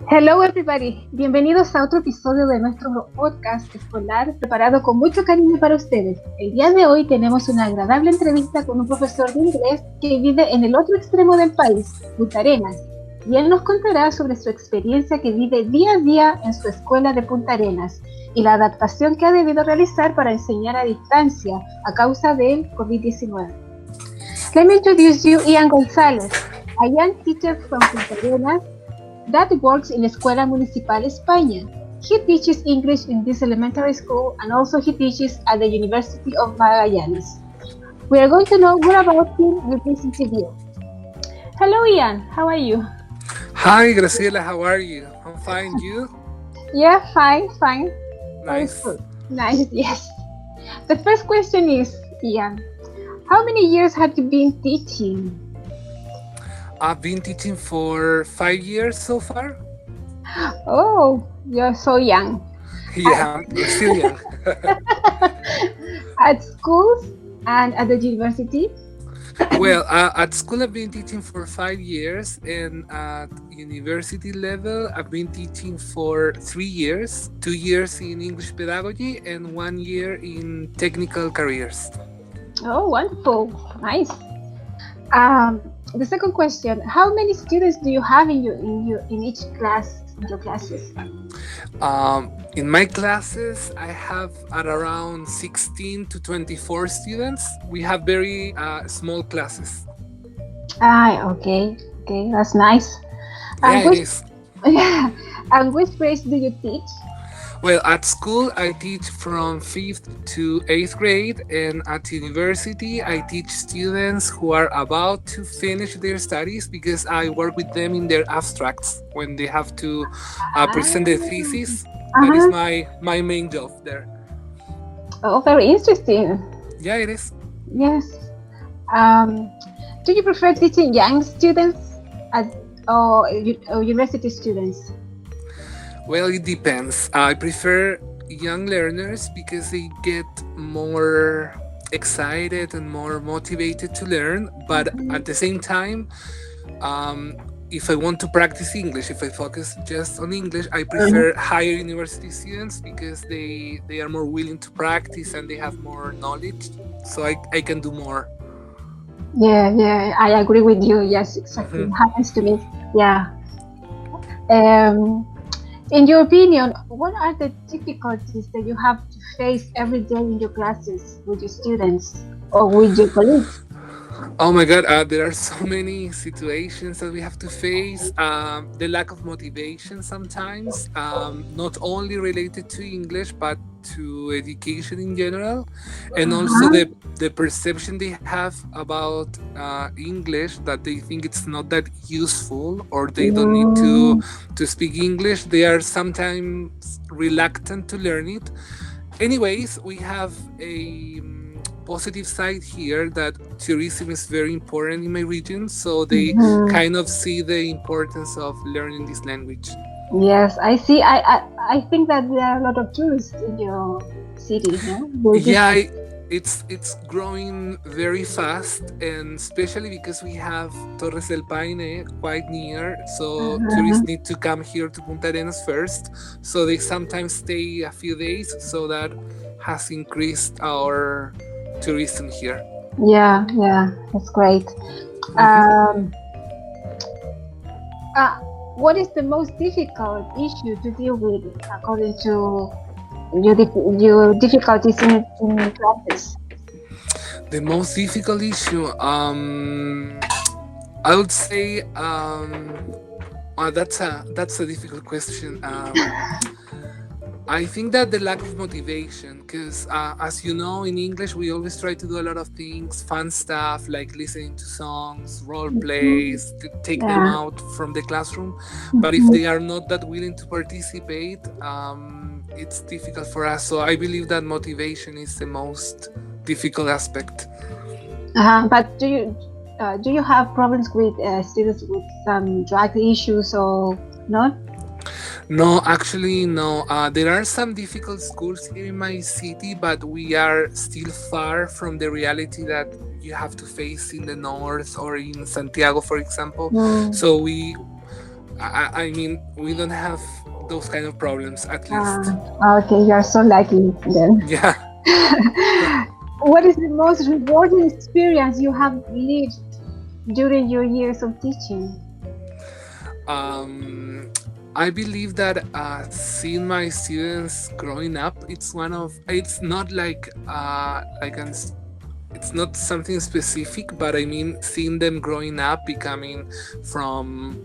Hello everybody, bienvenidos a otro episodio de nuestro podcast escolar preparado con mucho cariño para ustedes. El día de hoy tenemos una agradable entrevista con un profesor de inglés que vive en el otro extremo del país, Punta Arenas, y él nos contará sobre su experiencia que vive día a día en su escuela de Punta Arenas y la adaptación que ha debido realizar para enseñar a distancia a causa del COVID-19. Let me introduce you Ian Gonzalez, a young teacher from Punta Arenas that works in Escuela Municipal España. He teaches English in this elementary school and also he teaches at the University of Magallanes. We are going to know more about him with this interview. Hello Ian, how are you? Hi, Graciela, how are you? I'm fine, you? Yeah, fine. Nice. Very good. Nice, yes. The first question is, Ian, how many years have you been teaching? I've been teaching for 5 years so far. Oh, you're so young. Yeah, I'm still young. At schools and at the university? Well, at school I've been teaching for 5 years, and at university level I've been teaching for 3 years, 2 years in English pedagogy and 1 year in technical careers. Oh, wonderful. Nice. The second question, how many students do you have in each class, in your classes? In my classes, I have at around 16 to 24 students. We have very small classes. Okay, that's nice. Yeah, And it which is. and which grades do you teach? Well, at school, I teach from 5th to 8th grade, and at university, I teach students who are about to finish their studies because I work with them in their abstracts when they have to present their thesis. That is Uh-huh. my main job there. Oh, very interesting. Yeah, it is. Yes. Um, do you prefer teaching young students at, or university students? Well, it depends. I prefer young learners because they get more excited and more motivated to learn. But at the same time, um, if I want to practice English, if I focus just on English, I prefer higher university students because they are more willing to practice and they have more knowledge. So I can do more. Yeah, I agree with you. Yes, exactly. Mhm. Happens to me. Yeah. Um, in your opinion, what are the difficulties that you have to face every day in your classes with your students or with your colleagues? Oh my God, there are so many situations that we have to face. The lack of motivation sometimes, not only related to English, but to education in general. And also Uh-huh. the perception they have about English, that they think it's not that useful or they don't need Mm, to speak English. They are sometimes reluctant to learn it. Anyways, we have a positive side here that tourism is very important in my region, so they mhm. kind of see the importance of learning this language. Yes, I see. I think that there are a lot of tourists in your city, no? They Yeah, visit. it's growing very fast, and especially because we have Torres del Paine quite near, so Uh-huh. tourists need to come here to Punta Arenas first. So they sometimes stay a few days, so that has increased our tourism here. Yeah, that's great. Mhm. Um, uh, what is the most difficult issue to deal with according to your difficulties in classes? The most difficult issue, I would say, that's a difficult question. I think that the lack of motivation, because as you know, in English, we always try to do a lot of things, fun stuff like listening to songs, role Mhm. plays, to take them Yeah. out from the classroom. But if Mhm. they are not that willing to participate, it's difficult for us. So I believe that motivation is the most difficult aspect. But do you have problems with students with some drug issues or not? No, actually, no. There are some difficult schools here in my city, but we are still far from the reality that you have to face in the north or in Santiago, for example. Mm. So we I mean, we don't have those kind of problems, at least. Okay, you are so lucky then. Yeah. What is the most rewarding experience you have lived during your years of teaching? um, I believe that seeing my students growing up, it's not it's not something specific, but I mean, seeing them growing up, becoming from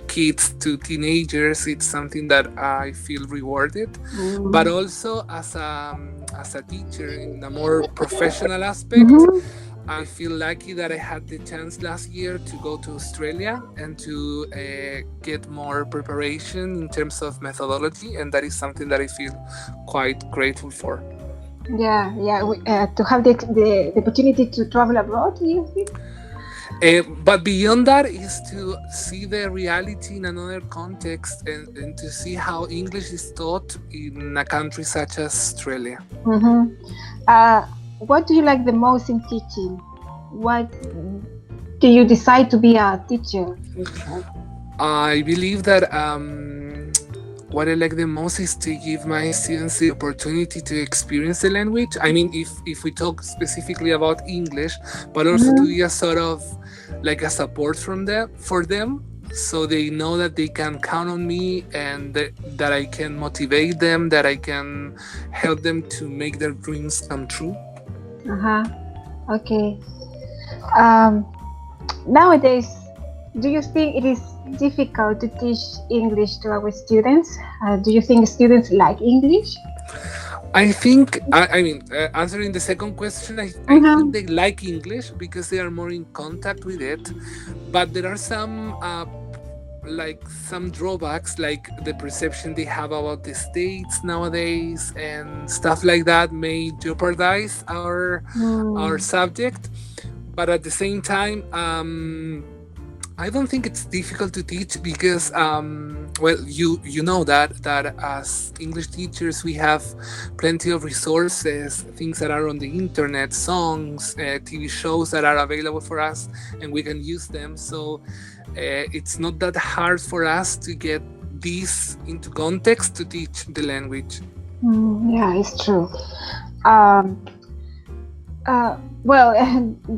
kids to teenagers, it's something that I feel rewarded. But Mm. also as a teacher in a more professional aspect, Mhm. I feel lucky that I had the chance last year to go to Australia and to get more preparation in terms of methodology, and that is something that I feel quite grateful for. Yeah, yeah. To have the opportunity to travel abroad, do you think? But beyond that is to see the reality in another context, and to see how English is taught in a country such as Australia. Mm-hmm. Uh, what do you like the most in teaching? What do you decide to be a teacher? I believe that what I like the most is to give my students the opportunity to experience the language. I mean, if we talk specifically about English, but also to Mhm. be a sort of like a support from them for them, so they know that they can count on me, and that I can motivate them, that I can help them to make their dreams come true. Uh-huh. Okay. Um, Nowadays, do you think it is difficult to teach English to our students? Do you think students like English? I mean, answering the second question, I think Mm-hmm. they like English because they are more in contact with it. But there are some drawbacks, like the perception they have about the States nowadays, and stuff like that may jeopardize our Mm. subject. But at the same time, I don't think it's difficult to teach because, well, you know that as English teachers we have plenty of resources, things that are on the internet, songs, TV shows that are available for us, and we can use them. So it's not that hard for us to get this into context to teach the language. Yeah, it's true. Um, well,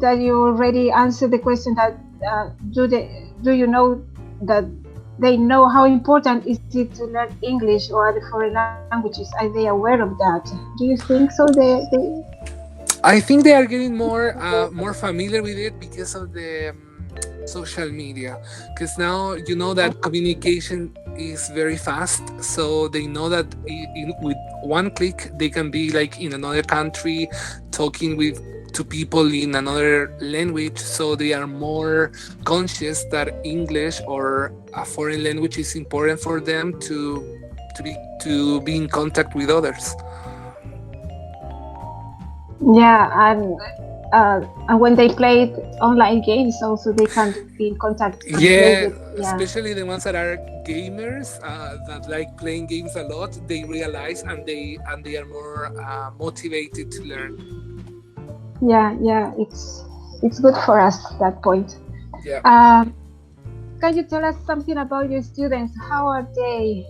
that you already answered the question that do you know that they know how important is it to learn English or other foreign languages? Are they aware of that? Do you think so? They I think they are getting more familiar with it because of the social media. Because now you know that communication is very fast, so they know that with one click they can be like in another country, talking with to people in another language. So they are more conscious that English or a foreign language is important for them to be in contact with others. Yeah, and when they play online games, also they can be in contact and play Yeah, with. Yeah, especially the ones that are gamers that like playing games a lot. They realize, and they are more motivated to learn. yeah, yeah. It's good for us that point. Yeah. Um, can you tell us something about your students? How are they?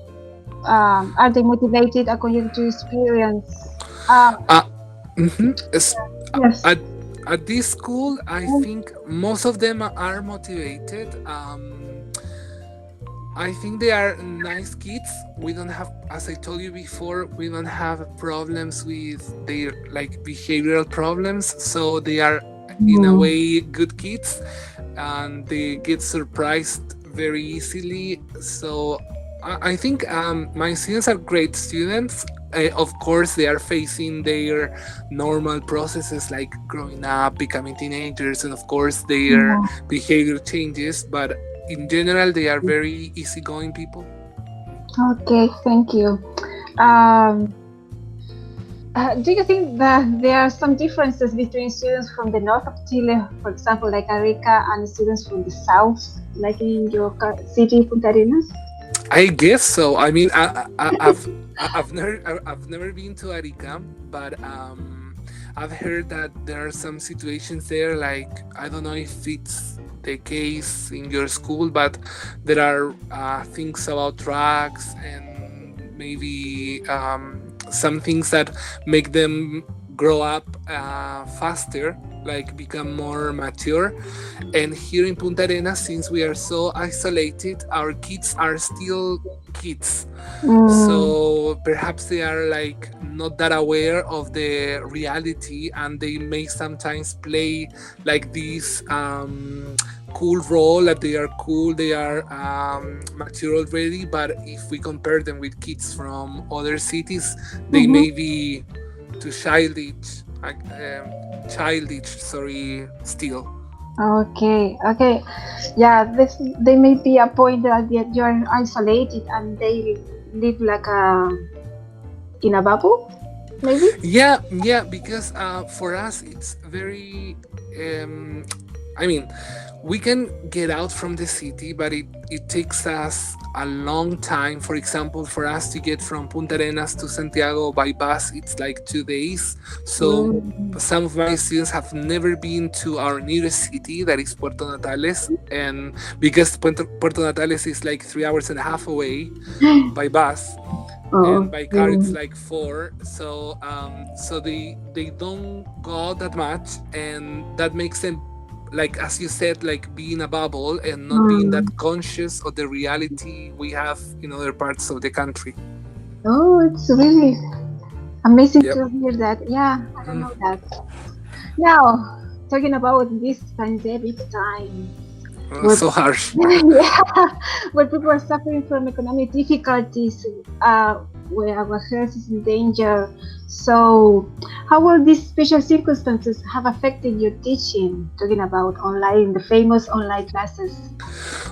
Are they motivated according to experience? Uh, Uh, mhm. yes. At this school, I think most of them are motivated. I think they are nice kids. We don't have, as I told you before, we don't have problems with their like behavioral problems. So they are, in a Mm. way, good kids, and they get surprised very easily. So I think my students are great students. Of course, they are facing their normal processes like growing up, becoming teenagers, and of course, their Yeah. behavior changes. But in general, they are very easygoing people. Okay, thank you. Um, do you think that there are some differences between students from the north of Chile, for example, like Arica, and students from the south, like in your city, Punta Arenas? I guess so. I mean, I've never been to Arica, but I've heard that there are some situations there, like I don't know if it's the case in your school, but there are things about drugs and maybe some things that make them grow up faster, like become more mature. And here in Punta Arenas, since we are so isolated, our kids are still kids, Mm. so perhaps they are like not that aware of the reality, and they may sometimes play like this cool role, that they are cool, they are mature already. But if we compare them with kids from other cities, they Mhm. may be too childish, like childish, sorry, still. Okay, okay. Yeah, this they may be a point that you're isolated and they live like in a bubble, maybe. Yeah, yeah, because for us it's very. Um, I mean, we can get out from the city, but it takes us a long time. For example, for us to get from Punta Arenas to Santiago by bus, it's like 2 days. So Mm. some of my students have never been to our nearest city, that is Puerto Natales, and because Puerto Natales is like 3 hours and a half away by bus, and Oh, by car it's okay. like four. So so they don't go out that much, and that makes them, like as you said, like be in a bubble and not being that Mm. conscious of the reality we have in other parts of the country. Oh, it's really amazing Yep. to hear that. Yeah, I don't Mhm. know that. Now, talking about this pandemic time, where So harsh. yeah, where people are suffering from economic difficulties, where our health is in danger. So, how will these special circumstances have affected your teaching? Talking about online, the famous online classes.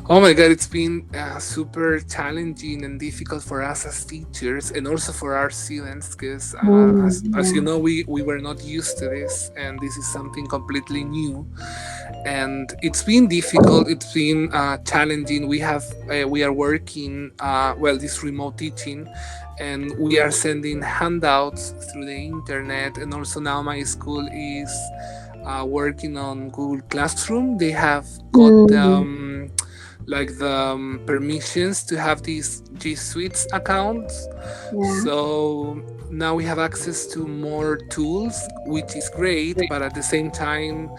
Oh my god, it's been super challenging and difficult for us as teachers, and also for our students, because as you Yeah. know, we were not used to this, and this is something completely new. And it's been difficult, it's been challenging. We are working well, this remote teaching, and we are sending handouts through the internet. And also now my school is working on Google Classroom. They have got Mm, like the permissions to have these G Suites accounts. yeah. So now we have access to more tools, which is great, but at the same time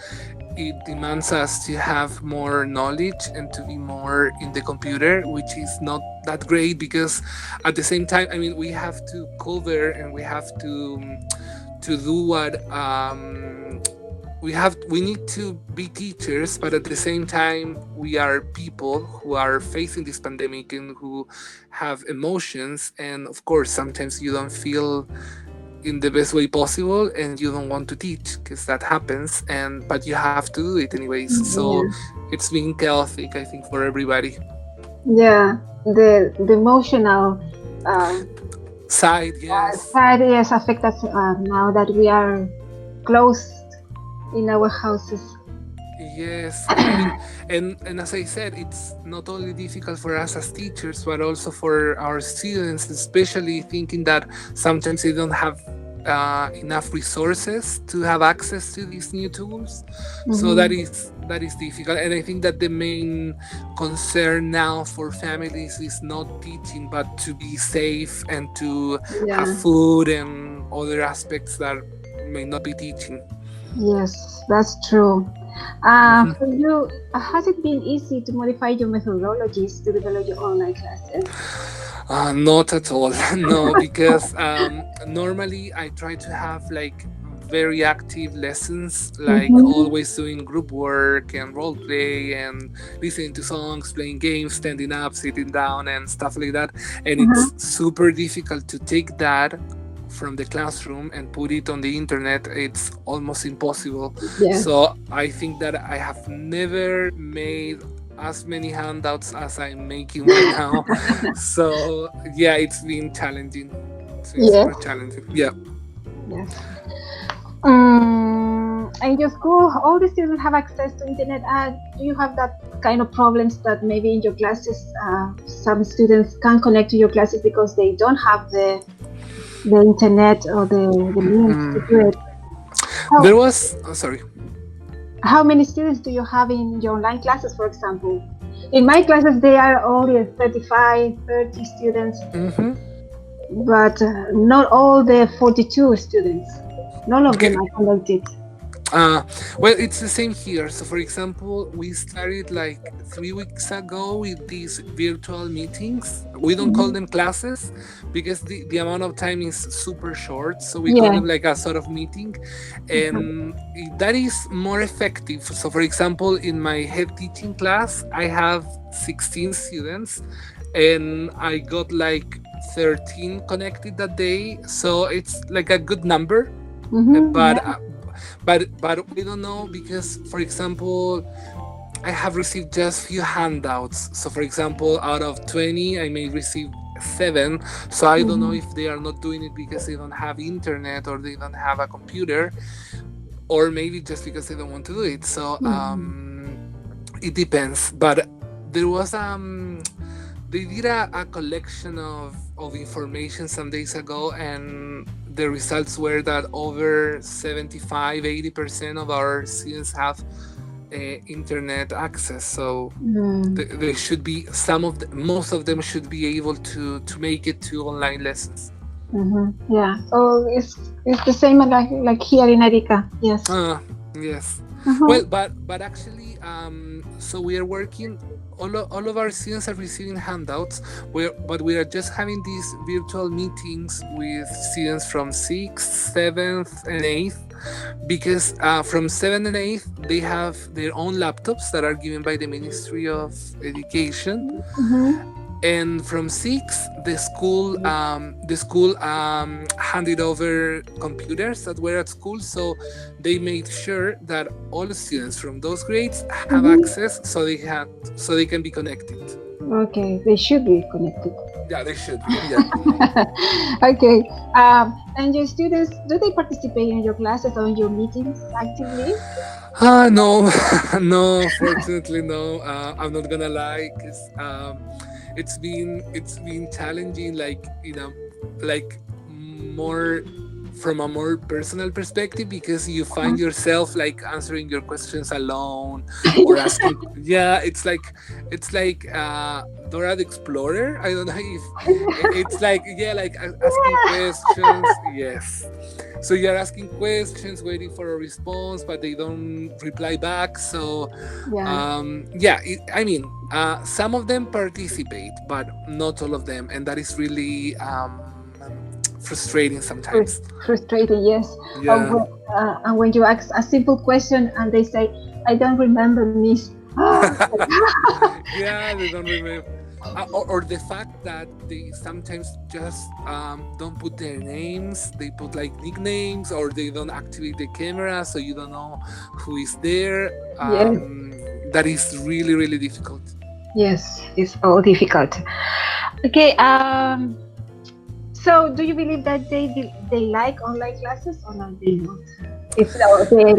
it demands us to have more knowledge and to be more in the computer, which is not that great, because at the same time, I mean, we have to cover and we have to do what we need to be teachers, but at the same time we are people who are facing this pandemic and who have emotions, and of course sometimes you don't feel in the best way possible and you don't want to teach, because that happens, and but you have to do it anyways. So Yeah. it's been chaotic, I think, for everybody. Yeah. The emotional uh, Side, yes. side is affect us now that we are closed in our houses. Yes, I mean, and as I said, it's not only difficult for us as teachers, but also for our students, especially thinking that sometimes they don't have enough resources to have access to these new tools. So Hmm. that is difficult, and I think that the main concern now for families is not teaching, but to be safe and to have Yeah. food and other aspects that may not be teaching. Yes, that's true. For you, has it been easy to modify your methodologies to develop your online classes? Not at all. No, because normally I try to have like very active lessons, like Mm-hmm. always doing group work and role play and listening to songs, playing games, standing up, sitting down, and stuff like that. And it's Uh-huh. super difficult to take that from the classroom and put it on the internet. It's almost impossible. Yes. So I think that I have never made as many handouts as I'm making right now. So yeah, it's been challenging. It's been Yes. super challenging. Yeah. Yes. In your school, all the students have access to internet. Do you have that kind of problems that maybe in your classes, some students can't connect to your classes because they don't have the internet or the means to do it? There How, was, oh, sorry. how many students do you have in your online classes, for example? In my classes, they are only 35, 30 students, Mm-hmm. but not all the 42 students. None of them Okay. are conducted. Uh, well, it's the same here. So, for example, we started like 3 weeks ago with these virtual meetings. We don't call Mhm. them classes because the amount of time is super short. So, we call Yeah. them like a sort of meeting. Mhm. And that is more effective. So, for example, in my head teaching class, I have 16 students and I got like 13 connected that day. So, it's like a good number. Mhm. But Yeah. but we don't know because, for example, I have received just few handouts. So, for example, out of 20, I may receive 7. So I don't know Mhm. if they are not doing it because they don't have internet or they don't have a computer, or maybe just because they don't want to do it. So Mhm. it depends. But there was they did a collection of information some days ago, and the results were that over 75-80% of our students have internet access. So Mm. they should be, most of them should be able to make it to online lessons. Yeah. So it's the same like here in Arica. Yes. uh, yes. Uh-huh. Well, but actually, so we are working, all of our students are receiving handouts, but we are just having these virtual meetings with students from 6th, 7th, and 8th, because from 7th and 8th they have their own laptops that are given by the Ministry of Education, Mm-hmm. and from 6 the school handed over computers that were at school, so they made sure that all the students from those grades have Mm-hmm. access, so they can be connected. Okay, they should be connected. Yeah, they should be. Yeah. Okay. And your students, do they participate in your classes or in your meetings actively? No. No, fortunately no. I'm not gonna lie, because it's been challenging, like, like, more from a more personal perspective, because you find yourself like answering your questions alone, or asking. Yeah, it's like Dora the Explorer. I don't know if it's like, yeah, like asking questions. Yes. So you're asking questions, waiting for a response, but they don't reply back. So, Yeah, yeah, I mean, some of them participate, but not all of them, and that is really frustrating sometimes. frustrating, yes. Yeah. And when you ask a simple question and they say, I don't remember, miss. Ah, Yeah, they don't remember. Or the fact that they sometimes just don't put their names, they put like nicknames, or they don't activate the camera, so you don't know who is there. yes, That is really, really difficult. yes, it's all difficult. Okay, so do you believe that they like online classes or not? They not? It's they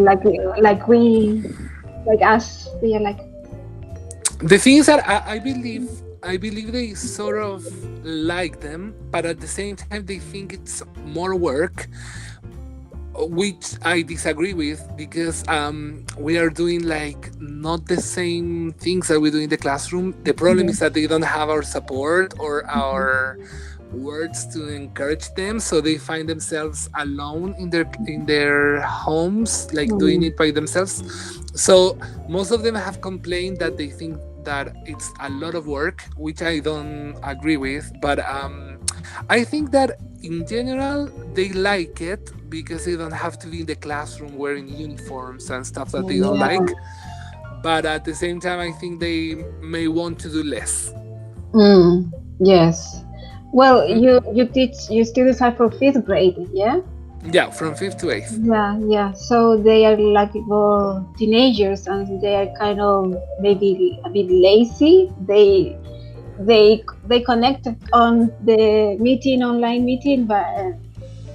like us. They are like. The thing is that I believe they sort of like them, but at the same time they think it's more work, which I disagree with, because we are doing like not the same things that we do in the classroom. The problem Yeah. is that they don't have our support or our words to encourage them, so they find themselves alone in their homes, like doing Mm. it by themselves. So most of them have complained that they think that it's a lot of work, which I don't agree with. But I think that in general they like it because they don't have to be in the classroom wearing uniforms and stuff that they don't Yeah. like. But at the same time, I think they may want to do less. Mm. Yes. Well, Mhm. you teach your students are for fifth grade, yeah? Yeah, from 5th to 8th. Yeah, yeah. So they are like well, teenagers, and they are kind of maybe a bit lazy. They connect on the meeting, online meeting, but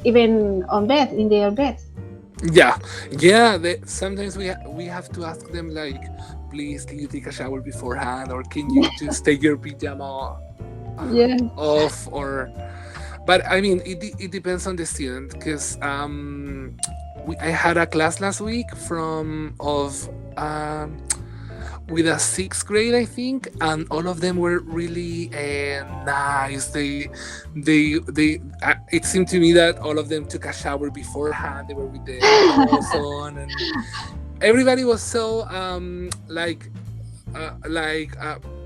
even on bed in their beds. Yeah, yeah. Sometimes we have to ask them, like, please, can you take a shower beforehand, or can you just take your pajama Yes. off, or. But I mean, it depends on the student, because I had a class last week from of with a sixth grade, I think, and all of them were really nice. It seemed to me that all of them took a shower beforehand. They were with the clothes on, and everybody was so like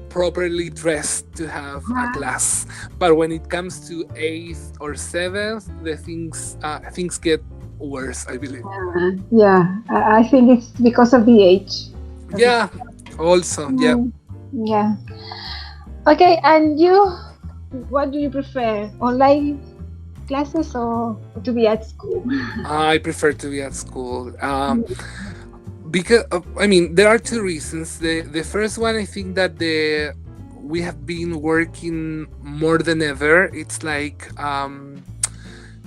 properly dressed to have a class. But when it comes to eighth or seventh, the things get worse, I believe. Yeah, I think it's because of the age. Yeah, also, yeah. Yeah. Okay, and you, what do you prefer? Online classes or to be at school? I prefer to be at school. Because I mean, there are two reasons. The first one, I think that the we have been working more than ever. It's like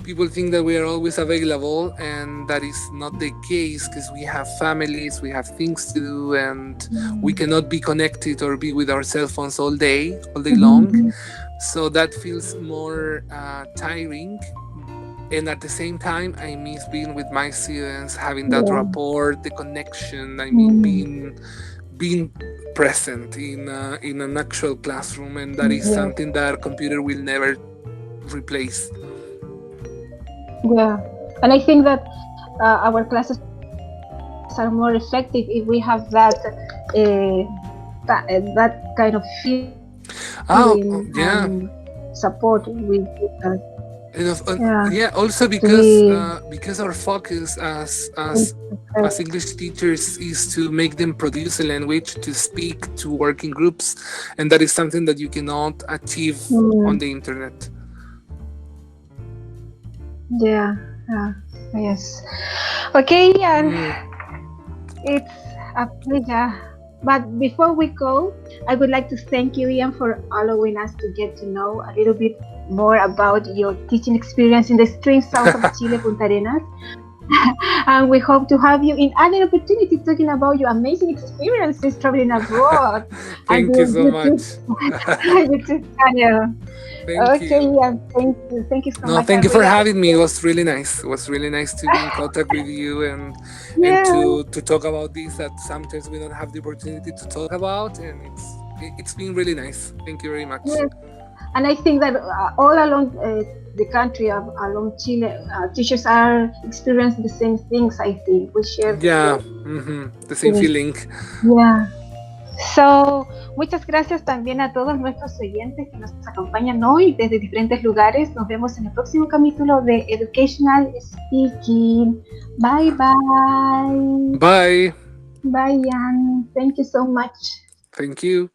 people think that we are always available, and that is not the case because we have families, we have things to do, and we cannot be connected or be with our cell phones all day long. So that feels more tiring. And at the same time, I miss being with my students, having that rapport, the connection. I mean, being present in an actual classroom, and that is something that a computer will never replace. Yeah, and I think that our classes are more effective if we have that kind of feeling and support with us. Also because our focus as English teachers is to make them produce a language to speak to work in groups, and that is something that you cannot achieve on the internet. Yes. Okay, and it's a pleasure. But before we go, I would like to thank you, Ian, for allowing us to get to know a little bit more about your teaching experience in the extreme south of Chile, Punta Arenas. And we hope to have you in other opportunities talking about your amazing experiences traveling abroad. Thank you so much. YouTube channel. Okay, yeah, thank you. Thank you so much. Thank you for having me. It was really nice. It was really nice to be in contact with you and to talk about this that sometimes we don't have the opportunity to talk about, and it's been really nice. Thank you very much. Yes. And I think that all along the country, along Chile, teachers are experiencing the same things. I think we share. The same feeling. Yeah. So, muchas gracias también a todos nuestros oyentes que nos acompañan hoy desde diferentes lugares. Nos vemos en el próximo capítulo de Educational Speaking. Bye bye. Bye. Bye, Jan. Thank you so much. Thank you.